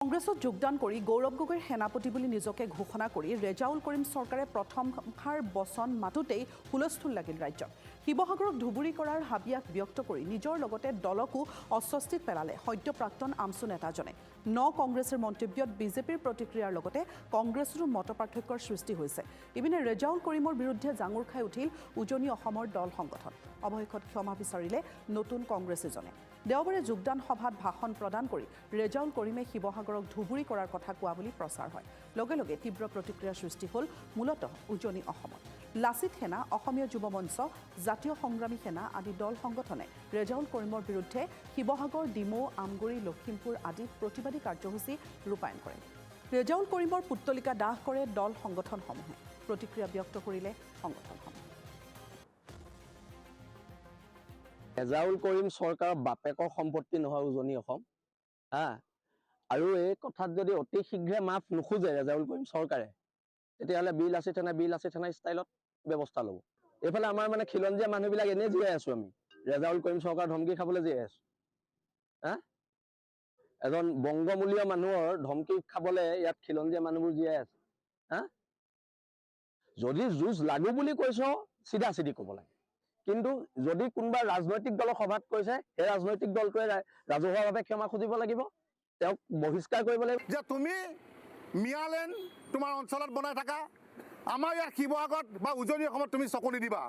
কংগ্ৰেছত যোগদান কৰি গৌৰৱ গগৈৰ সেনাপতি বুলি নিজকে ঘোষণা কৰি ৰেজাউল কৰিম চৰকাৰে প্ৰথমবাৰ বচন মাতোতেই হুলস্থুল লাগিল ৰাজ্যত। শিৱসাগৰক ধুবুৰী কৰাৰ হাবিয়াস ব্যক্ত কৰি নিজৰ লগতে দলকো অস্বস্তিত পেলালে সদ্য প্ৰাক্তন আমচু নেতাজনে। কংগ্ৰেছৰ মন্তব্যত বিজেপিৰ প্ৰতিক্ৰিয়াৰ লগতে কংগ্ৰেছৰো মতপাৰ্থক্যৰ সৃষ্টি হৈছে। ইপিনে ৰেজাউল কৰিমৰ বিৰুদ্ধে জাঙুৰ খাই উঠিল উজনি অসমৰ দল সংগঠন। অৱশেষত ক্ষমা বিচাৰিলে নতুন কংগ্ৰেছীজনে। দেওবাৰে যোগদান সভাত ভাষণ প্ৰদান কৰি ৰেজাউল কৰিমে শিৱসাগৰক ধুবুৰী কৰাৰ কথা কোৱা বুলি প্ৰচাৰ হয়। লগে লগে তীব্ৰ প্ৰতিক্ৰিয়াৰ সৃষ্টি হ'ল মূলতঃ উজনি অসমত। লাচিত সেনা, অসমীয়া যুৱ মঞ্চ, জাতীয় সংগ্ৰামী সেনা আদি দল সংগঠনে ৰেজাউল কৰিমৰ বিৰুদ্ধে শিৱসাগৰ, ডিমৌ, আমগুৰি, লখিমপুৰ আদিত প্ৰতিবাদী কাৰ্যসূচী ৰূপায়ণ কৰে। ৰেজাউল কৰিমৰ পুত্তলিকা দাহ কৰে দল সংগঠনসমূহে। প্ৰতিক্ৰিয়া ব্যক্ত কৰিলে সংগঠনসমূহে। ৰেজাউল কৰিম চৰকাৰৰ বাপেকৰ সম্পত্তি নহয় উজনি অসম আৰু এই কথাত যদি অতি শীঘ্ৰে মাফ নোখোজে ৰেজাউল কৰিম চৰকাৰে, তেতিয়াহ'লে বিল আছে থানা ষ্টাইলত ব্যৱস্থা ল'ব। এইফালে আমাৰ মানে খিলঞ্জীয়া মানুহবিলাক এনেই জীয়াই আছো আমি, ৰেজাউল কৰিম চৰকাৰ ধমকি খাবলৈ জীয়াই আছো। এজন বংগমূলীয় মানুহৰ ধমকি খাবলৈ ইয়াত খিলঞ্জীয়া মানুহবোৰ জীয়াই আছে। যদি যুঁজ লাগো বুলি কৈছ চিধা চিধি ক'ব লাগে, কিন্তু যদি কোনোবা ৰাজনৈতিক দলৰ সভাত কৈছে সেই ৰাজনৈতিক দলটোৱে ৰাজহুৱাভাৱে ক্ষমা খুজিব লাগিব, তেওঁক বহিষ্কাৰ কৰিব লাগিব। যে তুমি মিয়ালেণ্ড তোমাৰ অঞ্চলত বনাই থাকা, আমাৰ ইয়াত শিৱসাগৰত বা উজনি অসমত তুমি চকু নিদিবা।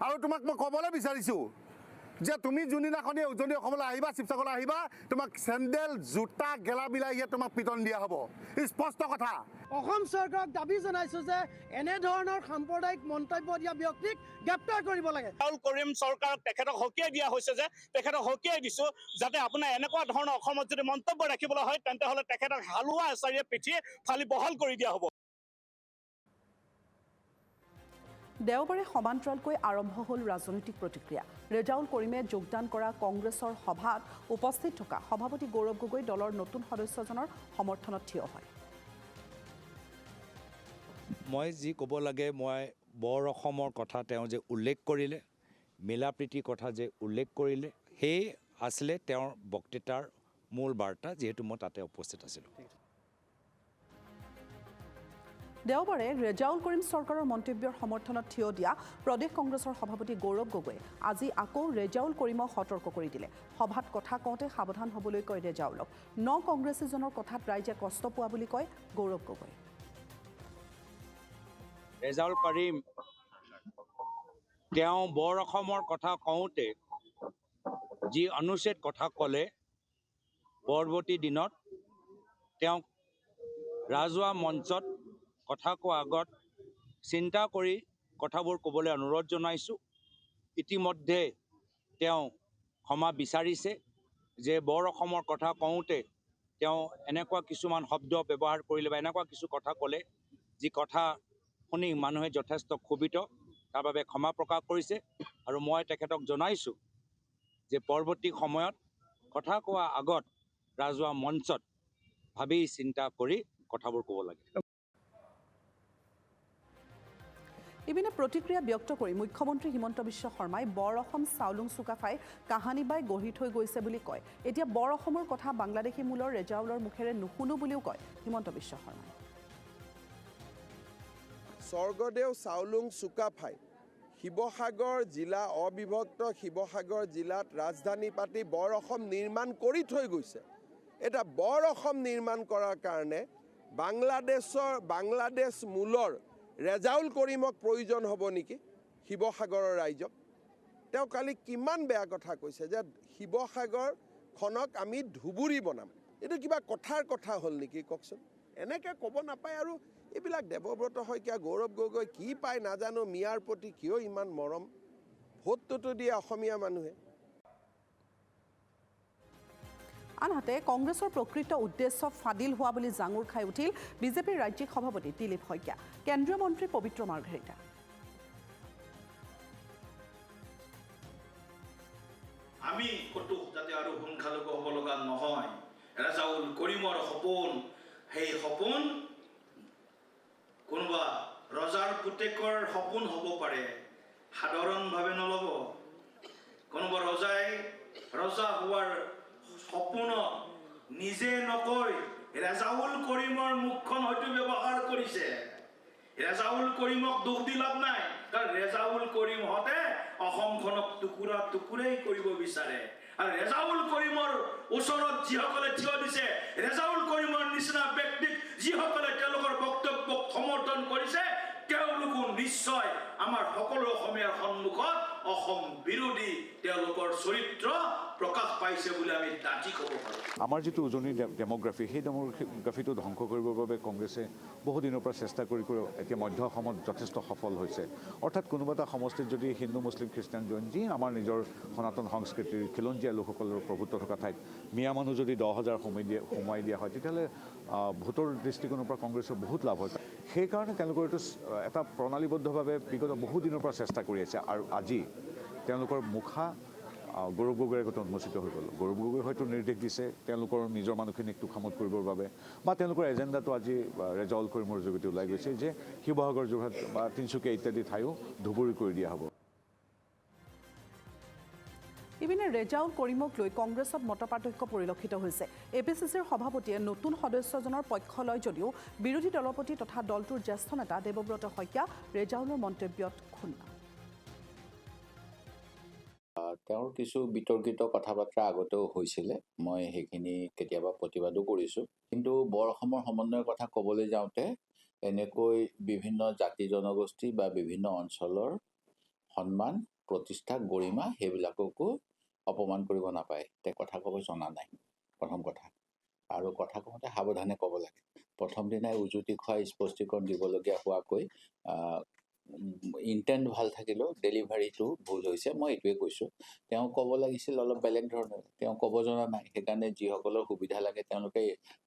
আৰু তোমাক মই ক'বলৈ বিচাৰিছোঁ যে তুমি যোনদিনাখনি উজনি অসমলৈ আহিবা, শিৱসাগৰলৈ আহিবা, তোমাক চেণ্ডেল, জোতা, গেলা বিলাহী ইয়াত তোমাক পিটন দিয়া হ'ব। স্পষ্ট কথা। অসম চৰকাৰক দাবী জনাইছো যে এনেধৰণৰ সাম্প্ৰদায়িক মন্তব্য দিয়া ব্যক্তিক গ্ৰেপ্তাৰ কৰিব লাগে। ৰেজাউল কৰিম চৰকাৰক তেখেতক সকীয়াই দিয়া হৈছে যে তেখেতক সকীয়াই দিছো যাতে আপোনাৰ এনেকুৱা ধৰণৰ অসমত যদি মন্তব্য ৰাখিবলৈ হয় তেন্তে হ'লে তেখেতক হালোৱা এচাৰিয়ে পিঠিয়ে ফালি বহল কৰি দিয়া হ'ব। দেওবাৰে সমান্তৰালকৈ আৰম্ভ হ'ল ৰাজনৈতিক প্ৰতিক্ৰিয়া। ৰেজাউল কৰিমে যোগদান কৰা কংগ্ৰেছৰ সভাত উপস্থিত থকা সভাপতি গৌৰৱ গগৈ দলৰ নতুন সদস্যজনৰ সমৰ্থনত থিয় হয়। মই যি ক'ব লাগে, মই বৰ অসমৰ কথা তেওঁ যে উল্লেখ কৰিলে, মিলা প্ৰীতিৰ কথা যে উল্লেখ কৰিলে, সেই আছিলে তেওঁৰ বক্তৃতাৰ মূল বাৰ্তা, যিহেতু মই তাতে উপস্থিত আছিলোঁ। দেওবাৰে ৰেজাউল কৰিম চৰকাৰৰ মন্তব্যৰ সমৰ্থনত থিয় দিয়া প্ৰদেশ কংগ্ৰেছৰ সভাপতি গৌৰৱ গগৈয়ে আজি আকৌ ৰেজাউল কৰিমক সতৰ্ক কৰি দিলে। সভাত কথা কওঁতে সাৱধান হ'বলৈ কয় ৰেজাউলক। কংগ্ৰেছীজনৰ কথাত ৰাইজে কষ্ট পোৱা বুলি কয় গৌৰৱ গগৈ। ৰেজাউল কৰিম তেওঁ বৰ অসমৰ কথা কওঁতে যি অনুচিত কথা ক'লে, পৰৱৰ্তী দিনত তেওঁক ৰাজহুৱা মঞ্চত কথা কোৱাৰ আগত চিন্তা কৰি কথাবোৰ ক'বলৈ অনুৰোধ জনাইছোঁ। ইতিমধ্যে তেওঁ ক্ষমা বিচাৰিছে যে বৰ অসমৰ কথা কওঁতে তেওঁ এনেকুৱা কিছুমান শব্দ ব্যৱহাৰ কৰিলে বা এনেকুৱা কিছু কথা ক'লে যি কথা শুনি মানুহে যথেষ্ট ক্ষোভিত, তাৰ বাবে ক্ষমা প্ৰকাশ কৰিছে। আৰু মই তেখেতক জনাইছোঁ যে পৰৱৰ্তী সময়ত কথা কোৱা আগত ৰাজহুৱা মঞ্চত ভাবি চিন্তা কৰি কথাবোৰ ক'ব লাগে। ইপিনে প্ৰতিক্ৰিয়া ব্যক্ত কৰি মুখ্যমন্ত্ৰী হিমন্ত বিশ্ব শৰ্মাই বৰ অসম চাউলুং চুকাফাই কাহানী বাই গঢ়ি থৈ গৈছে বুলি কয়। এতিয়া বৰ অসমৰ কথা বাংলাদেশী মূলৰ ৰেজাউলৰ মুখেৰে নুশুনো বুলিও কয় হিমন্ত বিশ্ব শৰ্মাই। স্বৰ্গদেউ চাউলুং চুকাফাই শিৱসাগৰ জিলা, অবিভক্ত শিৱসাগৰ জিলাত ৰাজধানী পাতি বৰ অসম নিৰ্মাণ কৰি থৈ গৈছে। এটা বৰ অসম নিৰ্মাণ কৰাৰ কাৰণে বাংলাদেশ মূলৰ ৰেজাউল কৰিমক প্ৰয়োজন হ'ব নেকি শিৱসাগৰৰ ৰাইজক? তেওঁ কালি কিমান বেয়া কথা কৈছে যে শিৱসাগৰখনক আমি ধুবুৰী বনাম। এইটো কিবা কথাৰ কথা হ'ল নেকি কওকচোন? এনেকৈ ক'ব নাপায়। আৰু এইবিলাক দেৱব্ৰত শইকীয়া, গৌৰৱ গগৈ কি পায় নাজানো, মিয়াৰ প্ৰতি কিয় ইমান মৰম? ভোটটোতো দিয়ে অসমীয়া মানুহে। আনহাতে কংগ্ৰেছৰ প্ৰকৃত উদ্দেশ্য ফাদিল হোৱা বুলি জাঙুৰ খাই উঠিল বিজেপিৰ ৰাজ্যিক সভাপতি দিলীপ শইকীয়া, কেন্দ্ৰীয় মন্ত্ৰী পবিত্ৰ মাৰ্ঘেৰিটা। আমি কতো যাতে আৰু সংখ্যালঘু হ'ব লগা নহয়। ৰেজাউল কৰিমৰ সপোন, সেই সপোন কোনোবা ৰজাৰ পুতেকৰ সপোন হ'ব পাৰে, সাধাৰণভাৱে নল'ব। কোনোবা ৰজাই ৰজা হোৱাৰ সপোন নিজে নকয় ৰেজাউল কৰিমৰ মুখখন হয়তো ব্যৱহাৰ কৰিছে। ৰেজাউল কৰিমক দোষ দি লাভ নাই, কাৰণ ৰেজাউল কৰিমহঁতে অসমখনক টুকুৰা টুকুৰেই কৰিব বিচাৰে। আৰু ৰেজাউল কৰিমৰ ওচৰত যিসকলে থিয় দিছে, ৰেজাউল কৰিমৰ নিচিনা ব্যক্তিক যিসকলে তেওঁলোকৰ বক্তব্যক সমৰ্থন কৰিছে, তেওঁলোকো নিশ্চয় আমাৰ সকলো অসমীয়াৰ সন্মুখত অসম বিৰোধী তেওঁলোকৰ চৰিত্ৰ প্ৰকাশ পাইছে বুলি আমি দাঁতি ক'ব পাৰোঁ। আমাৰ যিটো উজনিৰ ডেম'গ্ৰাফি, সেই ডেম'গ্ৰাফিটো ধ্বংস কৰিবৰ বাবে কংগ্ৰেছে বহুদিনৰ পৰা চেষ্টা কৰি এতিয়া মধ্য অসমত যথেষ্ট সফল হৈছে। অৰ্থাৎ কোনোবা এটা সমষ্টিত যদি হিন্দু, মুছলিম, খ্ৰীষ্টান, জৈন, যি আমাৰ নিজৰ সনাতন সংস্কৃতিৰ খিলঞ্জীয়া লোকসকলৰ প্ৰভুত্ব থকা ঠাইত মিয়া মানুহ যদি 10,000 সোমাই দিয়া হয়, তেতিয়াহ'লে ভোটৰ দৃষ্টিকোণৰ পৰা কংগ্ৰেছৰ বহুত লাভ হয়। সেইকাৰণে তেওঁলোকৰ এইটো এটা প্ৰণালীবদ্ধভাৱে বিগত বহুদিনৰ পৰা চেষ্টা কৰি আছে। আৰু আজি তেওঁলোকৰ মুখা গৌৰৱ গগৈৰ আগতে উন্মোচিত হৈ গ'ল। গৌৰৱ গগৈ হয়তো নিৰ্দেশ দিছে তেওঁলোকৰ নিজৰ মানুহখিনিক তোষামোদ কৰিবৰ বাবে, বা তেওঁলোকৰ এজেণ্ডাটো আজি ৰেজাউল কৰিমৰ যোগেদি ওলাই গৈছে যে শিৱসাগৰ, যোৰহাট বা তিনিচুকীয়া ইত্যাদি ঠাইও ধুবুৰী কৰি দিয়া হ'ব। ইপিনে ৰেজাউল কৰিমক লৈ কংগ্ৰেছত মতপাৰ্থক্য পৰিলক্ষিত হৈছে। APCCৰ সভাপতিয়ে নতুন সদস্যজনৰ পক্ষ লয় যদিও বিৰোধী দলপতি তথা দলটোৰ জ্যেষ্ঠ নেতা দেৱব্ৰত শইকীয়া ৰেজাউলৰ মন্তব্যত ক্ষুণ্ণ। তেওঁৰ কিছু বিতৰ্কিত কথা বাৰ্তা আগতেও হৈছিলে, মই সেইখিনি কেতিয়াবা প্ৰতিবাদো কৰিছোঁ। কিন্তু বৰ অসমৰ সমন্বয়ৰ কথা ক'বলৈ যাওঁতে এনেকৈ বিভিন্ন জাতি জনগোষ্ঠী বা বিভিন্ন অঞ্চলৰ সন্মান, প্ৰতিষ্ঠা, গৰিমা সেইবিলাককো অপমান কৰিব নাপায়। তেওঁ কথা ক'ব জনা নাই, প্ৰথম কথা। আৰু কথা কওঁতে সাৱধানে ক'ব লাগে। প্ৰথম দিনাই উজুতি খোৱা স্পষ্টীকৰণ দিবলগীয়া হোৱাকৈ ইণ্টেণ্ট ভাল থাকিলেও ডেলিভাৰীটো ভুল হৈছে, মই এইটোৱে কৈছোঁ। তেওঁ ক'ব লাগিছিল অলপ বেলেগ ধৰণে, তেওঁ ক'ব জনা নাই। সেইকাৰণে যিসকলৰ সুবিধা লাগে তেওঁলোকে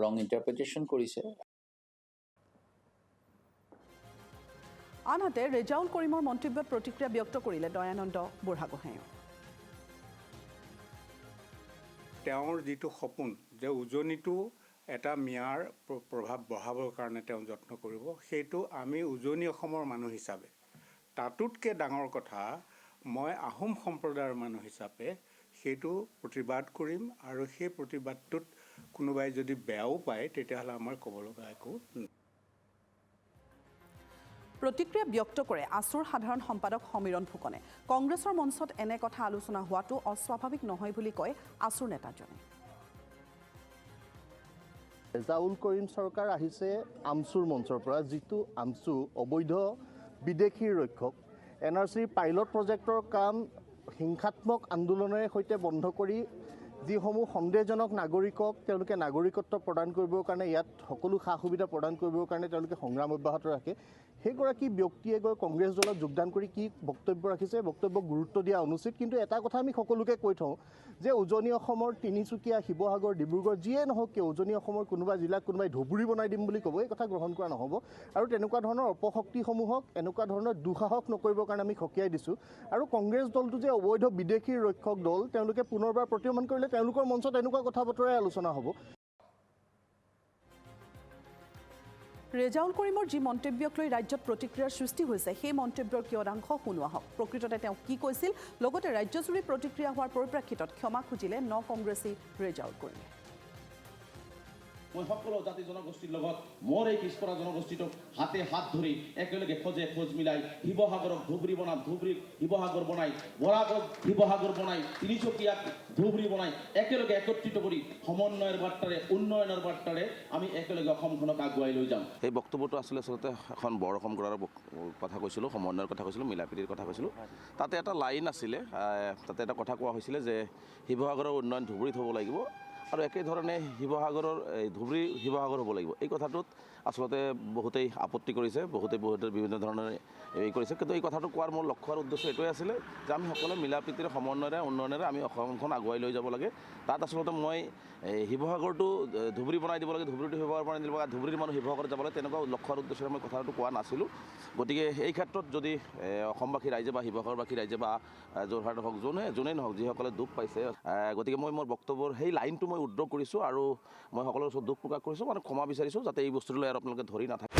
ৰং ইণ্টাৰপ্ৰিটেশ্যন কৰিছে। আনহাতে ৰেজাউল কৰিমৰ মন্তব্যত প্ৰতিক্ৰিয়া ব্যক্ত কৰিলে দয়ানন্দ বুঢ়াগোহাঁইয়ে। তেওঁৰ যিটো সপোন যে উজনিটো এটা মিয়াৰ প্ৰভাৱ বঢ়াবৰ কাৰণে তেওঁ যত্ন কৰিব, সেইটো আমি উজনি অসমৰ মানুহ হিচাপে, তাতোতকৈ ডাঙৰ কথা মই আহোম সম্প্ৰদায়ৰ মানুহ হিচাপে সেইটো প্ৰতিবাদ কৰিম। আৰু সেই প্ৰতিবাদটোত কোনোবাই যদি বেয়াও পায় তেতিয়াহ'লে আমাৰ ক'ব লগা একো নাই। প্ৰতিক্ৰিয়া ব্যক্ত কৰে আছুৰ সাধাৰণ সম্পাদক সমীৰণ ফুকনে। কংগ্ৰেছৰ মঞ্চত এনে কথা আলোচনা হোৱাটো অস্বাভাৱিক নহয় বুলি কয় আছুৰ নেতাজনে। ৰেজাউল কৰিম চৰকাৰ আহিছে আমচুৰ মঞ্চৰ পৰা, যিটো আমচু অবৈধ বিদেশীৰ ৰক্ষক। NRCৰ পাইলট প্ৰজেক্টৰ কাম হিংসাত্মক আন্দোলনেৰে সৈতে বন্ধ কৰি যিসমূহ সন্দেহজনক নাগৰিকক তেওঁলোকে নাগৰিকত্ব প্ৰদান কৰিবৰ কাৰণে, ইয়াত সকলো সা সুবিধা প্ৰদান কৰিবৰ কাৰণে তেওঁলোকে সংগ্ৰাম অব্যাহত ৰাখে। সেইগৰাকী ব্যক্তিয়ে গৈ কংগ্ৰেছ দলত যোগদান কৰি কি বক্তব্য ৰাখিছে, বক্তব্যক গুৰুত্ব দিয়া অনুচিত। কিন্তু এটা কথা আমি সকলোকে কৈ থওঁ যে উজনি অসমৰ তিনিচুকীয়া, শিৱসাগৰ, ডিব্ৰুগড় যিয়ে নহওক কিয় উজনি অসমৰ কোনোবা জিলাক কোনোবাই ধুবুৰী বনাই দিম বুলি ক'ব, এই কথা গ্ৰহণ কৰা নহ'ব। আৰু তেনেকুৱা ধৰণৰ অপশক্তিসমূহক এনেকুৱা ধৰণৰ দুঃসাহস নকৰিবৰ কাৰণে আমি সকীয়াই দিছোঁ। আৰু কংগ্ৰেছ দলটো যে অবৈধ বিদেশীৰ ৰক্ষক দল, তেওঁলোকে পুনৰবাৰ প্ৰতীয়মান কৰিলে তেওঁলোকৰ মঞ্চত এনেকুৱা কথা বতৰাই আলোচনা হ'ব। ৰেজাউল কৰিমৰ যি মন্তব্যক লৈ ৰাজ্যত প্ৰতিক্ৰিয়াৰ সৃষ্টি হৈছে, সেই মন্তব্যৰ কিয়দাংশ শুনোৱা হওক। প্ৰকৃততে তেওঁ কি কৈছিল, লগতে ৰাজ্যজুৰি প্ৰতিক্ৰিয়া হোৱাৰ পৰিপ্ৰেক্ষিতত ক্ষমা খুজিলে ন কংগ্ৰেছী ৰেজাউল কৰিমে। মই সকলো জাতি জনগোষ্ঠীৰ লগত মোৰ এই পিছপৰা জনগোষ্ঠীটোক হাতে হাত ধৰি একেলগে খোজে খোজ মিলাই শিৱসাগৰক ধুবুৰী বনাম, ধুবুৰীক শিৱসাগৰ বনাই, বৰাকক শিৱসাগৰ বনাই, তিনিচুকীয়াক ধুবুৰী বনাই একেলগে একত্ৰিত কৰি সমন্বয়ৰ বাৰ্তাৰে, উন্নয়নৰ বাৰ্তাৰে আমি একেলগে অসমখনক আগুৱাই লৈ যাম। সেই বক্তব্যটো আচলতে এখন বৰ অসম গঢ়াৰ কথা কৈছিলোঁ, সমন্বয়ৰ কথা কৈছিলোঁ, মিলাপ্ৰীতিৰ কথা কৈছিলোঁ। তাতে এটা লাইন আছিলে, তাতে এটা কথা কোৱা হৈছিলে যে শিৱসাগৰৰ উন্নয়ন ধুবুৰীত হ'ব লাগিব আৰু একেধৰণে শিৱসাগৰৰ ধুবুৰী শিৱসাগৰ হ'ব লাগিব। এই কথাটোত আচলতে বহুতেই আপত্তি কৰিছে, বহুতে বিভিন্ন ধৰণৰ কৰিছে। কিন্তু এই কথাটো কোৱাৰ মোৰ লক্ষ্য আৰু উদ্দেশ্য এইটোৱে আছিলে যে আমি সকলোৱে মিলাপ্ৰীতিৰে, সমন্বয়েৰে, উন্নয়নেৰে আমি অসমখন আগুৱাই লৈ যাব লাগে। তাত আচলতে মই শিৱসাগৰটো ধুবুৰী বনাই দিব লাগে, ধুবুৰীটো শিৱসাগৰ বনাই দিব লাগে, ধুবুৰীৰ মানুহ শিৱসাগৰ যাব লাগে, তেনেকুৱা লক্ষ্য আৰু উদ্দেশ্যৰে মই কথাটো কোৱা নাছিলোঁ। গতিকে এই ক্ষেত্ৰত যদি অসমবাসী ৰাইজে বা শিৱসাগৰবাসী ৰাইজে বা যোৰহাট হওক, যোনেই নহওক, যিসকলে দুখ পাইছে, গতিকে মই মোৰ বক্তব্যৰ সেই লাইনটো মই উদ্যোগ কৰিছোঁ আৰু মই সকলোৰে ওচৰত দুখ প্ৰকাশ কৰিছোঁ, মানে ক্ষমা বিচাৰিছোঁ যাতে এই বস্তুটো লৈ আৰু আপোনালোকে ধৰি নাথাকে।